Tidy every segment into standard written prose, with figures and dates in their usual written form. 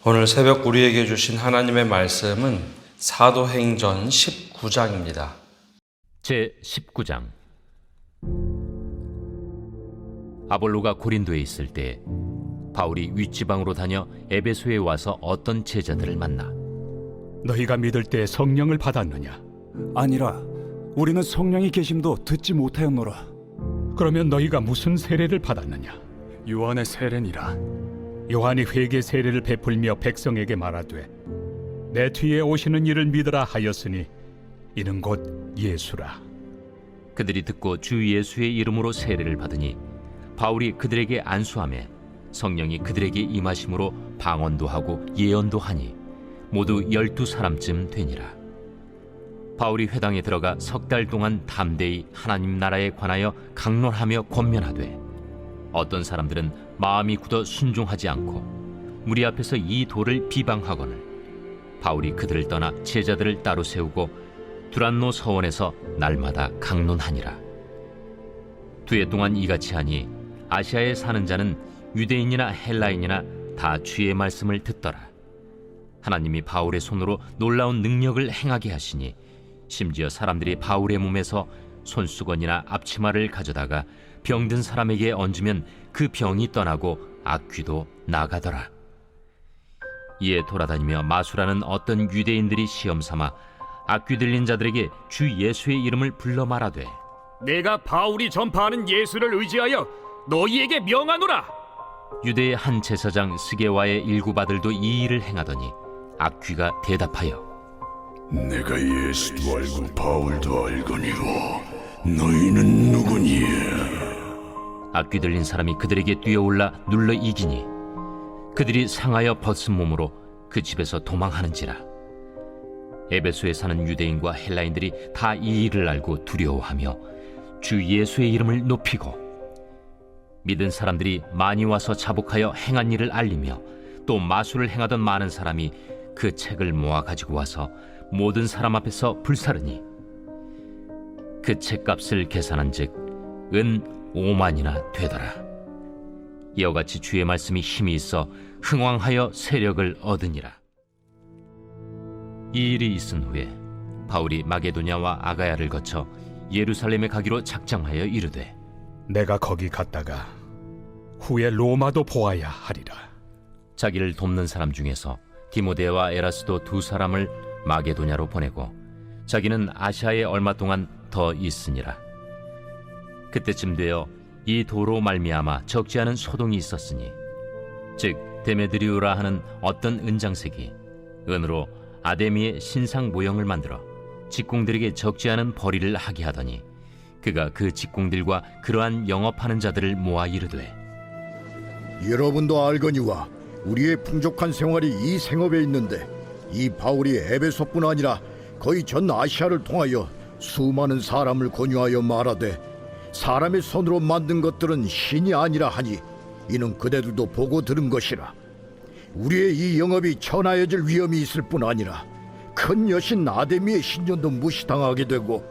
오늘 새벽 우리에게 주신 하나님의 말씀은 사도행전 19장입니다. 제 19장. 아볼로가 고린도에 있을 때 바울이 윗지방으로 다녀 에베소에 와서 어떤 제자들을 만나 너희가 믿을 때 성령을 받았느냐? 아니라 우리는 성령이 계심도 듣지 못하였노라. 그러면 너희가 무슨 세례를 받았느냐? 요한의 세례니라. 요한이 회개 세례를 베풀며 백성에게 말하되 내 뒤에 오시는 이를 믿으라 하였으니 이는 곧 예수라. 그들이 듣고 주 예수의 이름으로 세례를 받으니 바울이 그들에게 안수하매 성령이 그들에게 임하심으로 방언도 하고 예언도 하니 모두 12사람쯤 되니라. 바울이 회당에 들어가 석 달 동안 담대히 하나님 나라에 관하여 강론하며 권면하되 어떤 사람들은 마음이 굳어 순종하지 않고 무리 앞에서 이 돌을 비방하거늘 바울이 그들을 떠나 제자들을 따로 세우고 두란노 서원에서 날마다 강론하니라. 2해 동안 이같이 하니 아시아에 사는 자는 유대인이나 헬라인이나 다 주의 말씀을 듣더라. 하나님이 바울의 손으로 놀라운 능력을 행하게 하시니 심지어 사람들이 바울의 몸에서 손수건이나 앞치마를 가져다가 병든 사람에게 얹으면 그 병이 떠나고 악귀도 나가더라. 이에 돌아다니며 마술하는 어떤 유대인들이 시험삼아 악귀 들린 자들에게 주 예수의 이름을 불러 말하되 내가 바울이 전파하는 예수를 의지하여 너희에게 명하노라. 유대의 한 제사장 스게와의 일곱 아들도 이 일을 행하더니 악귀가 대답하여 내가 예수도 알고 바울도 알거니와 너희는 누구니에? 악귀 들린 사람이 그들에게 뛰어올라 눌러 이기니 그들이 상하여 벗은 몸으로 그 집에서 도망하는지라. 에베소에 사는 유대인과 헬라인들이 다 이 일을 알고 두려워하며 주 예수의 이름을 높이고 믿은 사람들이 많이 와서 자복하여 행한 일을 알리며 또 마술을 행하던 많은 사람이 그 책을 모아 가지고 와서 모든 사람 앞에서 불사르니 그 책값을 계산한즉 은 5만이나 되더라. 이와 같이 주의 말씀이 힘이 있어 흥왕하여 세력을 얻으니라. 이 일이 있은 후에 바울이 마게도냐와 아가야를 거쳐 예루살렘에 가기로 작정하여 이르되 내가 거기 갔다가 후에 로마도 보아야 하리라. 자기를 돕는 사람 중에서 디모데와 에라스도 2사람을 마게도냐로 보내고 자기는 아시아에 얼마 동안 더 있으니라. 그때쯤 되어 이 도로 말미암아 적지 않은 소동이 있었으니 즉 데메드리우라 하는 어떤 은장색이 은으로 아데미의 신상 모형을 만들어 직공들에게 적지 않은 벌이를 하게 하더니 그가 그 직공들과 그러한 영업하는 자들을 모아 이르되 여러분도 알거니와 우리의 풍족한 생활이 이 생업에 있는데 이 바울이 에베소뿐 아니라 거의 전 아시아를 통하여 수많은 사람을 권유하여 말하되 사람의 손으로 만든 것들은 신이 아니라 하니 이는 그대들도 보고 들은 것이라. 우리의 이 영업이 천하여질 위험이 있을 뿐 아니라 큰 여신 아데미의 신전도 무시당하게 되고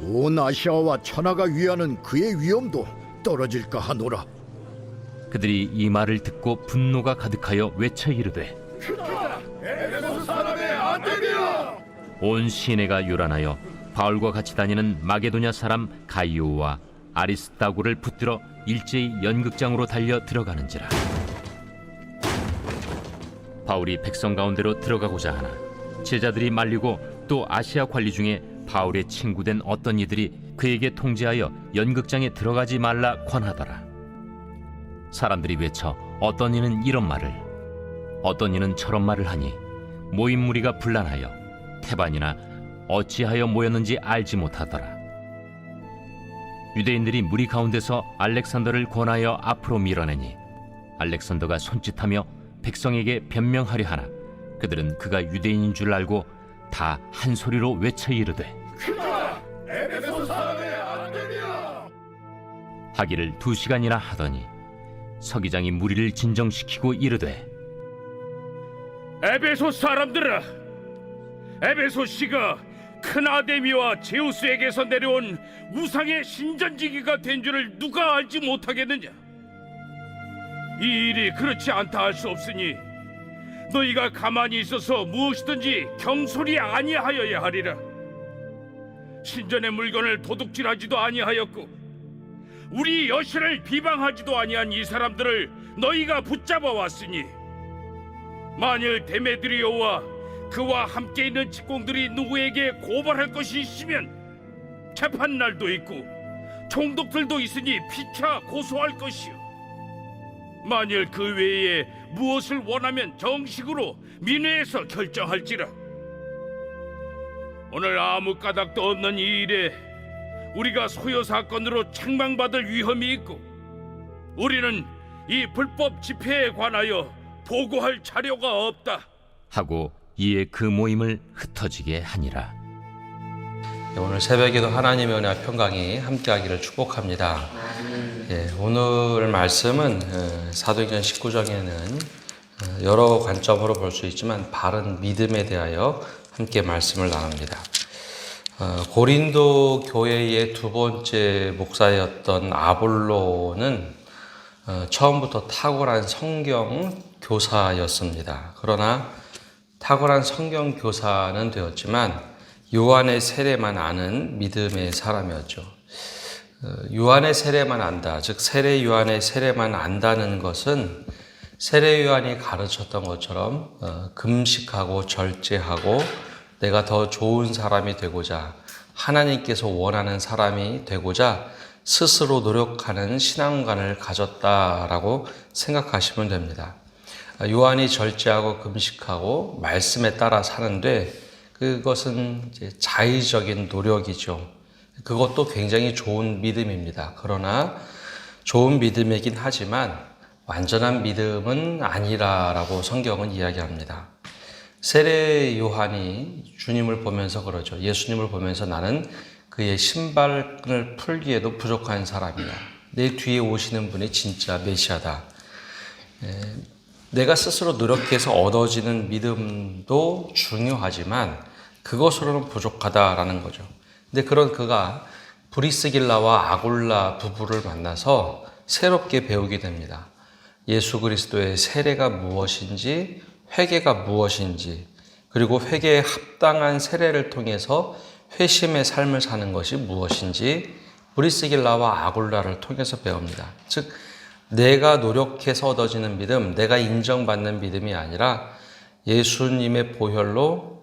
온 아시아와 천하가 위하는 그의 위엄도 떨어질까 하노라. 그들이 이 말을 듣고 분노가 가득하여 외쳐 이르되 에베소 사람의 아데미야! 온 시내가 요란하여 바울과 같이 다니는 마게도냐 사람 가이오와 아리스다고를 붙들어 일제히 연극장으로 달려 들어가는지라. 바울이 백성 가운데로 들어가고자 하나 제자들이 말리고 또 아시아 관리 중에 바울의 친구된 어떤 이들이 그에게 통제하여 연극장에 들어가지 말라 권하더라. 사람들이 외쳐 어떤 이는 이런 말을 어떤 이는 저런 말을 하니 모인 무리가 분란하여 태반이나 어찌하여 모였는지 알지 못하더라. 유대인들이 무리 가운데서 알렉산더를 권하여 앞으로 밀어내니 알렉산더가 손짓하며 백성에게 변명하려 하나 그들은 그가 유대인인 줄 알고 다 한 소리로 외쳐 이르되 에베소 사람의 아데미야! 하기를 2시간이나 하더니 서기장이 무리를 진정시키고 이르되 에베소 사람들아, 에베소시가 큰 아데미와 제우스에게서 내려온 우상의 신전지기가 된 줄을 누가 알지 못하겠느냐? 이 일이 그렇지 않다 할 수 없으니 너희가 가만히 있어서 무엇이든지 경솔히 아니하여야 하리라. 신전의 물건을 도둑질하지도 아니하였고 우리 여신을 비방하지도 아니한 이 사람들을 너희가 붙잡아 왔으니 만일 데메드리오와 그와 함께 있는 직공들이 누구에게 고발할 것이 있으면 재판날도 있고 총독들도 있으니 피차 고소할 것이요, 만일 그 외에 무엇을 원하면 정식으로 민회에서 결정할지라. 오늘 아무 까닭도 없는 이 일에 우리가 소요 사건으로 책망받을 위험이 있고 우리는 이 불법 집회에 관하여 보고할 자료가 없다 하고 이에 그 모임을 흩어지게 하니라. 오늘 새벽에도 하나님의 은혜와 평강이 함께하기를 축복합니다. 오늘 말씀은 사도행전 19장에는 여러 관점으로 볼 수 있지만 바른 믿음에 대하여 함께 말씀을 나눕니다. 고린도 교회의 두 번째 목사였던 아볼로는 처음부터 탁월한 성경 교사였습니다. 그러나 탁월한 성경 교사는 되었지만 요한의 세례만 아는 믿음의 사람이었죠. 요한의 세례만 안다, 즉 세례 요한의 세례만 안다는 것은 세례 요한이 가르쳤던 것처럼 금식하고 절제하고 내가 더 좋은 사람이 되고자, 하나님께서 원하는 사람이 되고자 스스로 노력하는 신앙관을 가졌다라고 생각하시면 됩니다. 요한이 절제하고 금식하고 말씀에 따라 사는데 그것은 이제 자의적인 노력이죠. 그것도 굉장히 좋은 믿음입니다. 그러나 좋은 믿음이긴 하지만 완전한 믿음은 아니라라고 성경은 이야기합니다. 세례 요한이 주님을 보면서 그러죠. 예수님을 보면서 나는 그의 신발끈을 풀기에도 부족한 사람이야. 내 뒤에 오시는 분이 진짜 메시아다. 내가 스스로 노력해서 얻어지는 믿음도 중요하지만 그것으로는 부족하다라는 거죠. 근데 그런 그가 브리스길라와 아굴라 부부를 만나서 새롭게 배우게 됩니다. 예수 그리스도의 세례가 무엇인지, 회개가 무엇인지, 그리고 회개에 합당한 세례를 통해서 회심의 삶을 사는 것이 무엇인지 브리스길라와 아굴라를 통해서 배웁니다. 즉 내가 노력해서 얻어지는 믿음, 내가 인정받는 믿음이 아니라 예수님의 보혈로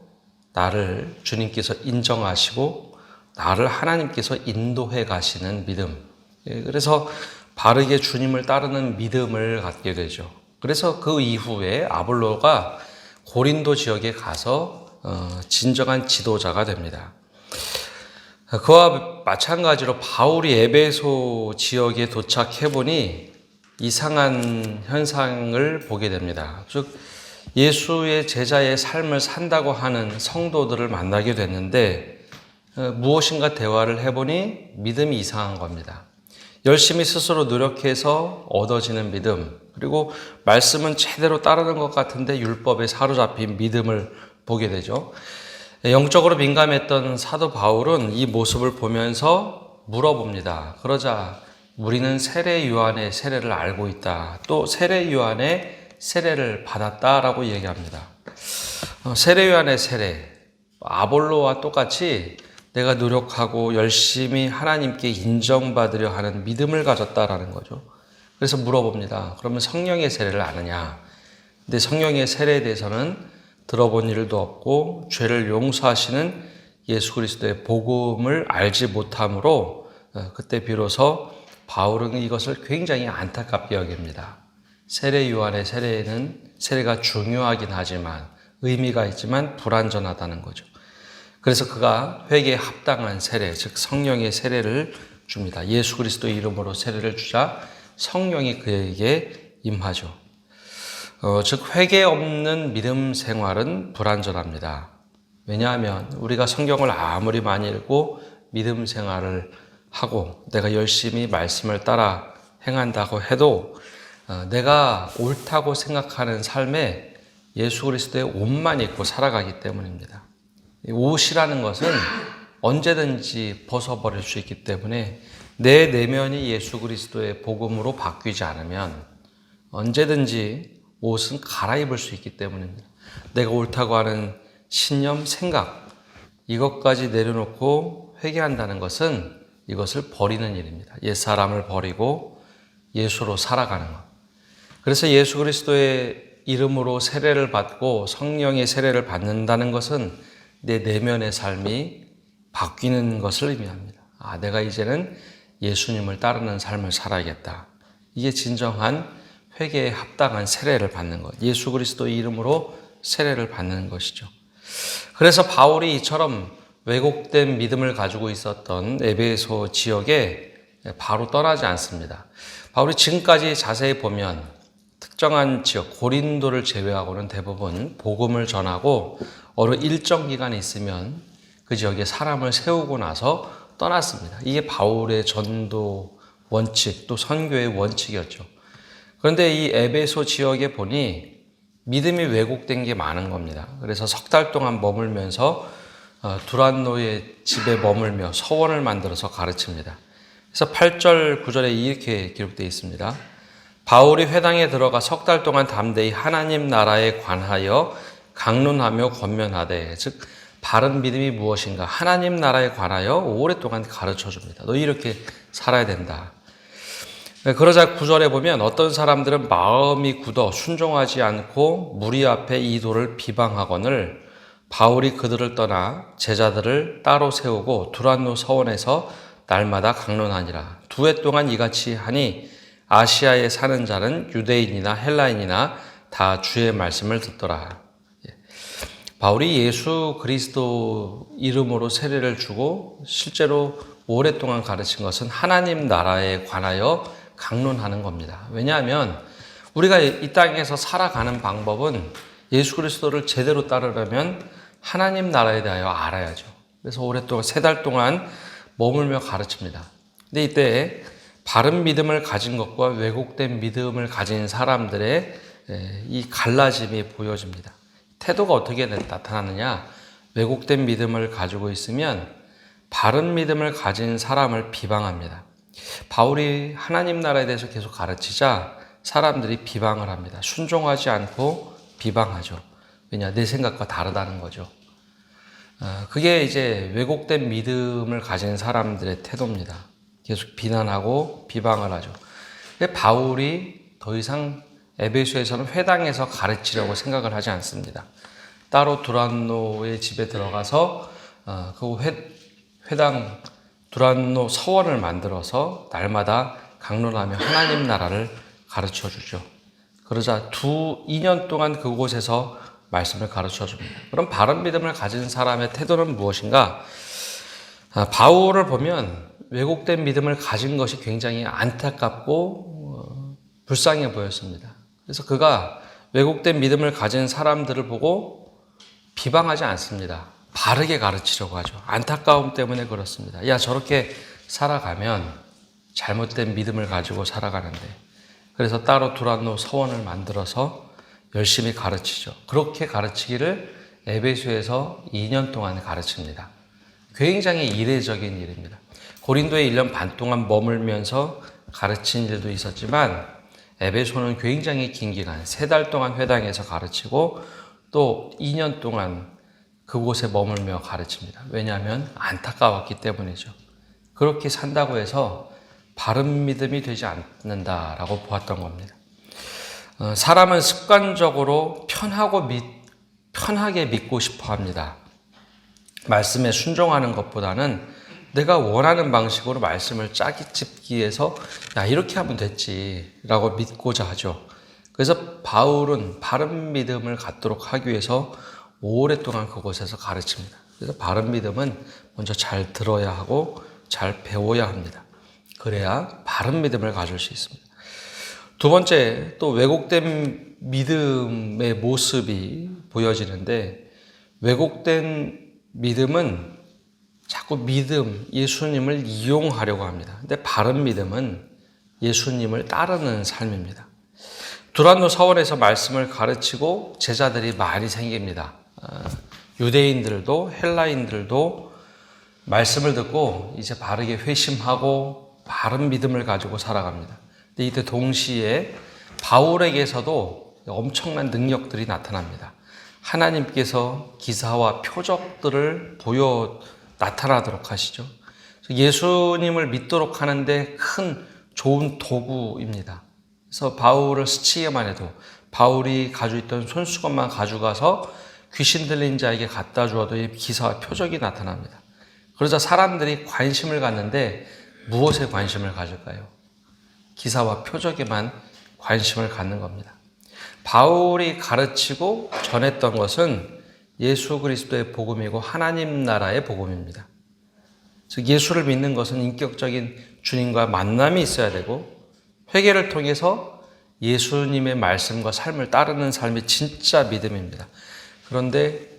나를 주님께서 인정하시고 나를 하나님께서 인도해 가시는 믿음. 그래서 바르게 주님을 따르는 믿음을 갖게 되죠. 그래서 그 이후에 아볼로가 고린도 지역에 가서 진정한 지도자가 됩니다. 그와 마찬가지로 바울이 에베소 지역에 도착해 보니 이상한 현상을 보게 됩니다. 즉 예수의 제자의 삶을 산다고 하는 성도들을 만나게 됐는데 무엇인가 대화를 해보니 믿음이 이상한 겁니다. 열심히 스스로 노력해서 얻어지는 믿음, 그리고 말씀은 제대로 따르는 것 같은데 율법에 사로잡힌 믿음을 보게 되죠. 영적으로 민감했던 사도 바울은 이 모습을 보면서 물어봅니다. 그러자 우리는 세례 요한의 세례를 알고 있다. 또 세례 요한의 세례를 받았다라고 얘기합니다. 세례 요한의 세례, 아볼로와 똑같이 내가 노력하고 열심히 하나님께 인정받으려 하는 믿음을 가졌다라는 거죠. 그래서 물어봅니다. 그러면 성령의 세례를 아느냐? 근데 성령의 세례에 대해서는 들어본 일도 없고 죄를 용서하시는 예수 그리스도의 복음을 알지 못함으로 그때 비로소 바울은 이것을 굉장히 안타깝게 여깁니다. 세례 요한의 세례가 중요하긴 하지만 의미가 있지만 불완전하다는 거죠. 그래서 그가 회개에 합당한 세례, 즉 성령의 세례를 줍니다. 예수 그리스도의 이름으로 세례를 주자 성령이 그에게 임하죠. 즉 회개 없는 믿음 생활은 불완전합니다. 왜냐하면 우리가 성경을 아무리 많이 읽고 믿음 생활을 하고 내가 열심히 말씀을 따라 행한다고 해도 내가 옳다고 생각하는 삶에 예수 그리스도의 옷만 입고 살아가기 때문입니다. 옷이라는 것은 언제든지 벗어버릴 수 있기 때문에 내 내면이 예수 그리스도의 복음으로 바뀌지 않으면 언제든지 옷은 갈아입을 수 있기 때문입니다. 내가 옳다고 하는 신념, 생각, 이것까지 내려놓고 회개한다는 것은 이것을 버리는 일입니다. 옛사람을 버리고 예수로 살아가는 것. 그래서 예수 그리스도의 이름으로 세례를 받고 성령의 세례를 받는다는 것은 내 내면의 삶이 바뀌는 것을 의미합니다. 내가 이제는 예수님을 따르는 삶을 살아야겠다. 이게 진정한 회개에 합당한 세례를 받는 것. 예수 그리스도의 이름으로 세례를 받는 것이죠. 그래서 바울이 이처럼 왜곡된 믿음을 가지고 있었던 에베소 지역에 바로 떠나지 않습니다. 바울이 지금까지 자세히 보면 특정한 지역, 고린도를 제외하고는 대부분 복음을 전하고 어느 일정 기간 있으면 그 지역에 사람을 세우고 나서 떠났습니다. 이게 바울의 전도 원칙, 또 선교의 원칙이었죠. 그런데 이 에베소 지역에 보니 믿음이 왜곡된 게 많은 겁니다. 그래서 석 달 동안 머물면서 두란노의 집에 머물며 서원을 만들어서 가르칩니다. 그래서 8절, 9절에 이렇게 기록되어 있습니다. 바울이 회당에 들어가 석 달 동안 담대히 하나님 나라에 관하여 강론하며 권면하되, 즉 바른 믿음이 무엇인가, 하나님 나라에 관하여 오랫동안 가르쳐 줍니다. 너 이렇게 살아야 된다. 그러자 9절에 보면 어떤 사람들은 마음이 굳어 순종하지 않고 무리 앞에 이 도를 비방하거늘 바울이 그들을 떠나 제자들을 따로 세우고 두란노 서원에서 날마다 강론하니라. 2해 동안 이같이 하니 아시아에 사는 자는 유대인이나 헬라인이나 다 주의 말씀을 듣더라. 바울이 예수 그리스도 이름으로 세례를 주고 실제로 오랫동안 가르친 것은 하나님 나라에 관하여 강론하는 겁니다. 왜냐하면 우리가 이 땅에서 살아가는 방법은 예수 그리스도를 제대로 따르려면 하나님 나라에 대하여 알아야죠. 그래서 오랫동안 3달 동안 머물며 가르칩니다. 근데 이때 바른 믿음을 가진 것과 왜곡된 믿음을 가진 사람들의 이 갈라짐이 보여집니다. 태도가 어떻게 나타나느냐? 왜곡된 믿음을 가지고 있으면 바른 믿음을 가진 사람을 비방합니다. 바울이 하나님 나라에 대해서 계속 가르치자 사람들이 비방을 합니다. 순종하지 않고 비방하죠. 왜냐? 내 생각과 다르다는 거죠. 그게 이제 왜곡된 믿음을 가진 사람들의 태도입니다. 계속 비난하고 비방을 하죠. 바울이 더 이상 에베소에서는 회당에서 가르치려고 생각을 하지 않습니다. 따로 두란노의 집에 들어가서 그 회당 두란노 서원을 만들어서 날마다 강론하며 하나님 나라를 가르쳐 주죠. 그러자 2년 동안 그곳에서 말씀을 가르쳐 줍니다. 그럼 바른 믿음을 가진 사람의 태도는 무엇인가? 바울을 보면 왜곡된 믿음을 가진 것이 굉장히 안타깝고 불쌍해 보였습니다. 그래서 그가 왜곡된 믿음을 가진 사람들을 보고 비방하지 않습니다. 바르게 가르치려고 하죠. 안타까움 때문에 그렇습니다. 야, 저렇게 살아가면 잘못된 믿음을 가지고 살아가는데. 그래서 따로 두란노 서원을 만들어서 열심히 가르치죠. 그렇게 가르치기를 에베소에서 2년 동안 가르칩니다. 굉장히 이례적인 일입니다. 고린도에 1년 반 동안 머물면서 가르친 일도 있었지만 에베소는 굉장히 긴 기간, 3달 동안 회당에서 가르치고 또 2년 동안 그곳에 머물며 가르칩니다. 왜냐하면 안타까웠기 때문이죠. 그렇게 산다고 해서 바른 믿음이 되지 않는다라고 보았던 겁니다. 사람은 습관적으로 편하게 믿고 싶어 합니다. 말씀에 순종하는 것보다는 내가 원하는 방식으로 말씀을 짜깁기 위해서 야, 이렇게 하면 됐지라고 믿고자 하죠. 그래서 바울은 바른 믿음을 갖도록 하기 위해서 오랫동안 그곳에서 가르칩니다. 그래서 바른 믿음은 먼저 잘 들어야 하고 잘 배워야 합니다. 그래야 바른 믿음을 가질 수 있습니다. 두 번째, 또 왜곡된 믿음의 모습이 보여지는데, 왜곡된 믿음은 자꾸 예수님을 이용하려고 합니다. 근데 바른 믿음은 예수님을 따르는 삶입니다. 두란노 서원에서 말씀을 가르치고 제자들이 많이 생깁니다. 유대인들도 헬라인들도 말씀을 듣고 이제 바르게 회심하고 바른 믿음을 가지고 살아갑니다. 근데 이때 동시에 바울에게서도 엄청난 능력들이 나타납니다. 하나님께서 기사와 표적들을 보여 나타나도록 하시죠. 예수님을 믿도록 하는데 큰 좋은 도구입니다. 그래서 바울을 스치기만 해도 바울이 가지고 있던 손수건만 가져가서 귀신 들린 자에게 갖다 주어도 이 기사와 표적이 나타납니다. 그러자 사람들이 관심을 갖는데 무엇에 관심을 가질까요? 기사와 표적에만 관심을 갖는 겁니다. 바울이 가르치고 전했던 것은 예수 그리스도의 복음이고 하나님 나라의 복음입니다. 즉 예수를 믿는 것은 인격적인 주님과 만남이 있어야 되고 회개를 통해서 예수님의 말씀과 삶을 따르는 삶이 진짜 믿음입니다. 그런데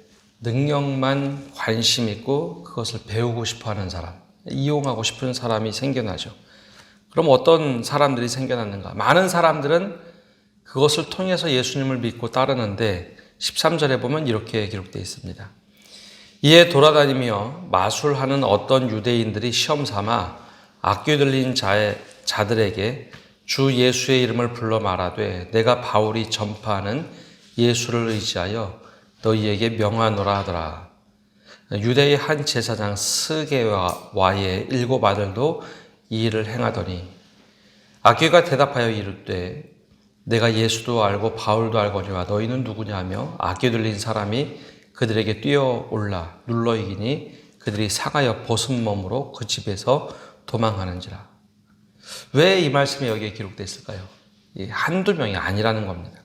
능력만 관심 있고 그것을 배우고 싶어하는 사람, 이용하고 싶은 사람이 생겨나죠. 그럼 어떤 사람들이 생겨났는가? 많은 사람들은 그것을 통해서 예수님을 믿고 따르는데 13절에 보면 이렇게 기록되어 있습니다. 이에 돌아다니며 마술하는 어떤 유대인들이 시험 삼아 악귀 들린 자들에게 주 예수의 이름을 불러 말하되 내가 바울이 전파하는 예수를 의지하여 너희에게 명하노라 하더라. 유대의 한 제사장 스게와의 7 아들도 이 일을 행하더니 악귀가 대답하여 이르되 내가 예수도 알고 바울도 알거니와 너희는 누구냐 하며 악귀 들린 사람이 그들에게 뛰어올라 눌러 이기니 그들이 상하여 벗은 몸으로 그 집에서 도망하는지라. 왜 이 말씀이 여기에 기록되어 있을까요? 한두 명이 아니라는 겁니다.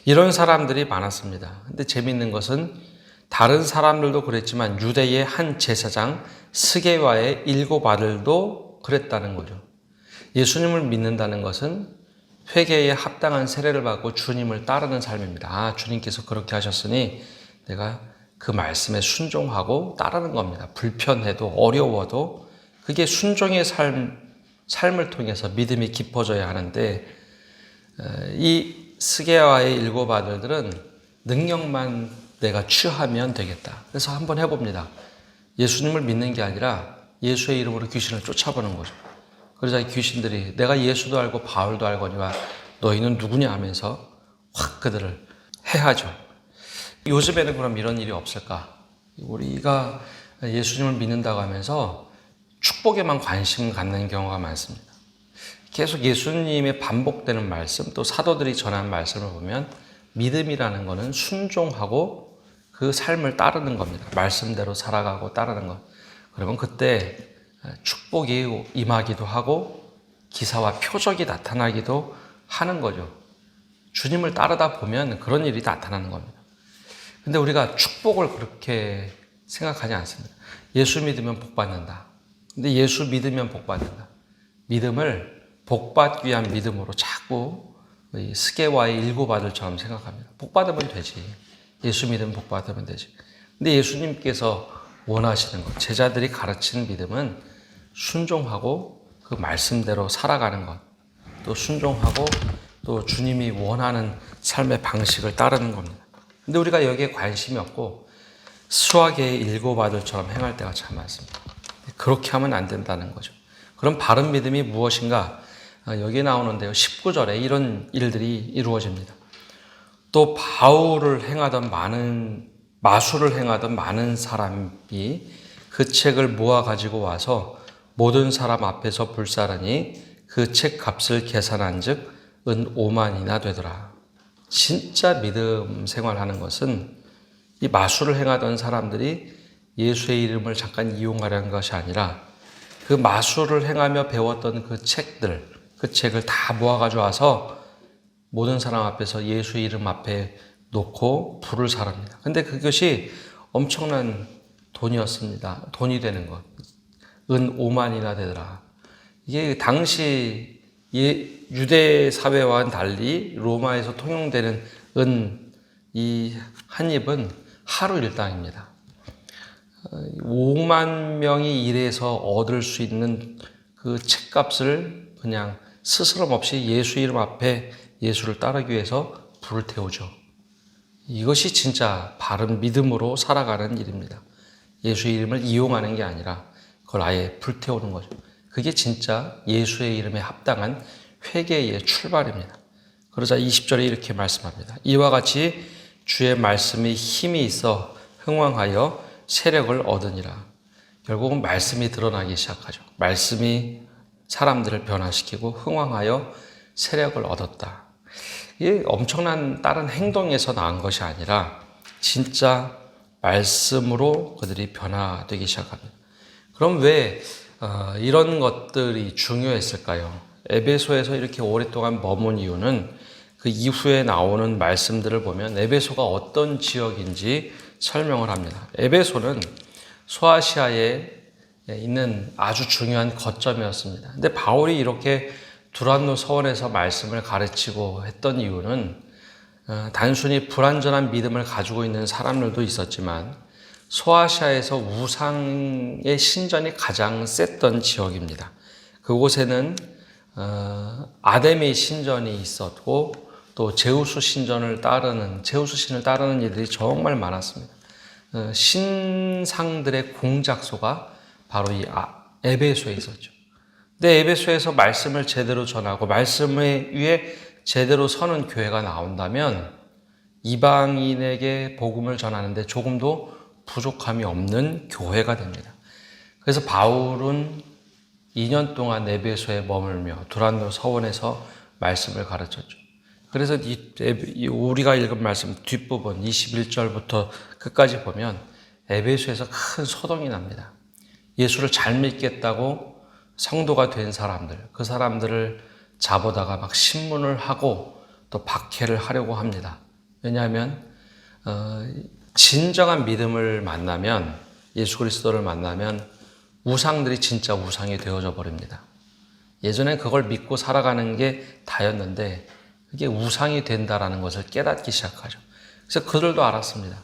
이런 사람들이 많았습니다. 근데 재미있는 것은 다른 사람들도 그랬지만 유대의 한 제사장 스게와의 7 아들도 그랬다는 거죠. 예수님을 믿는다는 것은 회개에 합당한 세례를 받고 주님을 따르는 삶입니다. 아, 주님께서 그렇게 하셨으니 내가 그 말씀에 순종하고 따르는 겁니다. 불편해도 어려워도 그게 순종의 삶을 통해서 믿음이 깊어져야 하는데 이 스게와의 7 아들들은 능력만 내가 취하면 되겠다. 그래서 한번 해봅니다. 예수님을 믿는 게 아니라 예수의 이름으로 귀신을 쫓아보는 거죠. 그러자 귀신들이 내가 예수도 알고 바울도 알거니와 너희는 누구냐 하면서 확 그들을 해하죠. 요즘에는 그럼 이런 일이 없을까? 우리가 예수님을 믿는다고 하면서 축복에만 관심 갖는 경우가 많습니다. 계속 예수님의 반복되는 말씀, 또 사도들이 전한 말씀을 보면 믿음이라는 것은 순종하고 그 삶을 따르는 겁니다. 말씀대로 살아가고 따르는 것. 그러면 그때 축복이 임하기도 하고 기사와 표적이 나타나기도 하는 거죠. 주님을 따르다 보면 그런 일이 나타나는 겁니다. 근데 우리가 축복을 그렇게 생각하지 않습니다. 예수 믿으면 복 받는다. 근데 예수 믿으면 복 받는다. 믿음을 복 받기 위한 믿음으로 자꾸 스게와의 7 아들처럼 생각합니다. 복 받으면 되지. 예수 믿으면 복 받으면 되지. 근데 예수님께서 원하시는 것, 제자들이 가르치는 믿음은 순종하고 그 말씀대로 살아가는 것, 또 순종하고 또 주님이 원하는 삶의 방식을 따르는 겁니다. 근데 우리가 여기에 관심이 없고 수학의 7 아들처럼 행할 때가 참 많습니다. 그렇게 하면 안 된다는 거죠. 그럼 바른 믿음이 무엇인가? 여기에 나오는데요. 19절에 이런 일들이 이루어집니다. 또 바울을 행하던 마술을 행하던 많은 사람이 그 책을 모아 가지고 와서 모든 사람 앞에서 불사르니 그 책 값을 계산한 즉 은 5만이나 되더라. 진짜 믿음 생활하는 것은 이 마술을 행하던 사람들이 예수의 이름을 잠깐 이용하려는 것이 아니라 그 마술을 행하며 배웠던 그 책을 다 모아가지고 와서 모든 사람 앞에서 예수의 이름 앞에 놓고 불을 사릅니다. 근데 그것이 엄청난 돈이었습니다. 돈이 되는 것. 은 5만이나 되더라. 이게 당시 유대 사회와는 달리 로마에서 통용되는 이 한 입은 하루 일당입니다. 5만 명이 일해서 얻을 수 있는 그 책값을 그냥 스스럼 없이 예수 이름 앞에 예수를 따르기 위해서 불을 태우죠. 이것이 진짜 바른 믿음으로 살아가는 일입니다. 예수의 이름을 이용하는 게 아니라 그걸 아예 불태우는 거죠. 그게 진짜 예수의 이름에 합당한 회개의 출발입니다. 그러자 20절에 이렇게 말씀합니다. 이와 같이 주의 말씀이 힘이 있어 흥왕하여 세력을 얻으니라. 결국은 말씀이 드러나기 시작하죠. 말씀이 사람들을 변화시키고 흥왕하여 세력을 얻었다. 이게 엄청난 다른 행동에서 나온 것이 아니라 진짜 말씀으로 그들이 변화되기 시작합니다. 그럼 왜 이런 것들이 중요했을까요? 에베소에서 이렇게 오랫동안 머문 이유는 그 이후에 나오는 말씀들을 보면 에베소가 어떤 지역인지 설명을 합니다. 에베소는 소아시아에 있는 아주 중요한 거점이었습니다. 근데 바울이 이렇게 두란노 서원에서 말씀을 가르치고 했던 이유는 단순히 불완전한 믿음을 가지고 있는 사람들도 있었지만 소아시아에서 우상의 신전이 가장 셌던 지역입니다. 그곳에는 아데미 신전이 있었고 또 제우스 신을 따르는 이들이 정말 많았습니다. 신상들의 공작소가 바로 이 에베소에 있었죠. 근데 에베소에서 말씀을 제대로 전하고 말씀 위에 제대로 서는 교회가 나온다면 이방인에게 복음을 전하는데 조금도 부족함이 없는 교회가 됩니다. 그래서 바울은 2년 동안 에베소에 머물며 두란노 서원에서 말씀을 가르쳤죠. 그래서 우리가 읽은 말씀 뒷부분 21절부터 끝까지 보면 에베소에서 큰 소동이 납니다. 예수를 잘 믿겠다고 성도가 된 사람들, 그 사람들을 잡아다가 막 신문을 하고 또 박해를 하려고 합니다. 왜냐하면 진정한 믿음을 만나면, 예수 그리스도를 만나면 우상들이 진짜 우상이 되어져 버립니다. 예전에 그걸 믿고 살아가는 게 다였는데 그게 우상이 된다라는 것을 깨닫기 시작하죠. 그래서 그들도 알았습니다.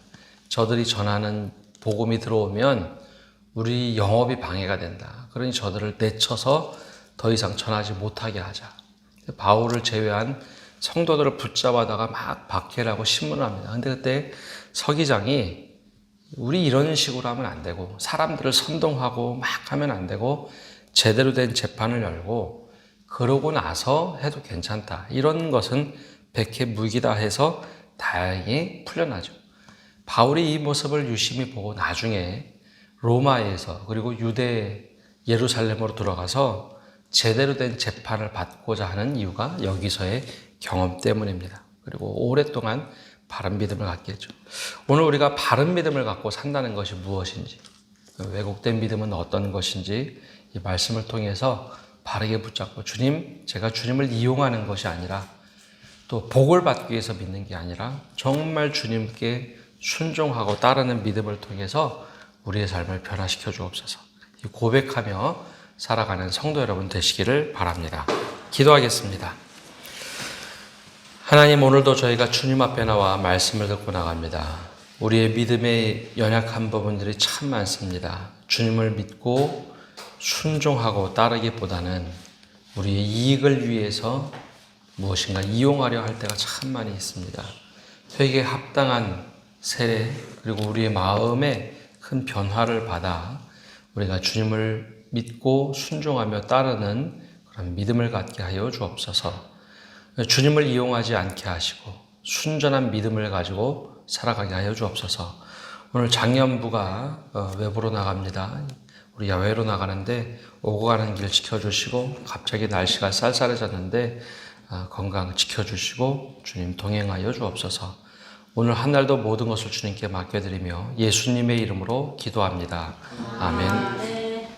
저들이 전하는 복음이 들어오면 우리 영업이 방해가 된다. 그러니 저들을 내쳐서 더 이상 전하지 못하게 하자. 바울을 제외한 성도들을 붙잡아다가 막 박해를 하고 신문을 합니다. 근데 그때 서기장이 우리 이런 식으로 하면 안 되고 사람들을 선동하고 막 하면 안 되고 제대로 된 재판을 열고 그러고 나서 해도 괜찮다. 이런 것은 백해무익이다 해서 다행히 풀려나죠. 바울이 이 모습을 유심히 보고 나중에 로마에서 그리고 유대 예루살렘으로 들어가서 제대로 된 재판을 받고자 하는 이유가 여기서의 경험 때문입니다. 그리고 오랫동안 바른 믿음을 갖게 했죠. 오늘 우리가 바른 믿음을 갖고 산다는 것이 무엇인지, 왜곡된 믿음은 어떤 것인지 이 말씀을 통해서 바르게 붙잡고 제가 주님을 이용하는 것이 아니라 또 복을 받기 위해서 믿는 게 아니라 정말 주님께 순종하고 따르는 믿음을 통해서 우리의 삶을 변화시켜 주옵소서. 고백하며 살아가는 성도 여러분 되시기를 바랍니다. 기도하겠습니다. 하나님, 오늘도 저희가 주님 앞에 나와 말씀을 듣고 나갑니다. 우리의 믿음의 연약한 부분들이 참 많습니다. 주님을 믿고 순종하고 따르기보다는 우리의 이익을 위해서 무엇인가 이용하려 할 때가 참 많이 있습니다. 회개에 합당한 세례 그리고 우리의 마음에 큰 변화를 받아 우리가 주님을 믿고 순종하며 따르는 그런 믿음을 갖게 하여 주옵소서. 주님을 이용하지 않게 하시고 순전한 믿음을 가지고 살아가게 하여 주옵소서. 오늘 장년부가 외부로 나갑니다. 우리 야외로 나가는데 오고 가는 길 지켜주시고 갑자기 날씨가 쌀쌀해졌는데 건강 지켜주시고 주님 동행하여 주옵소서. 오늘 한 날도 모든 것을 주님께 맡겨드리며 예수님의 이름으로 기도합니다. 아멘.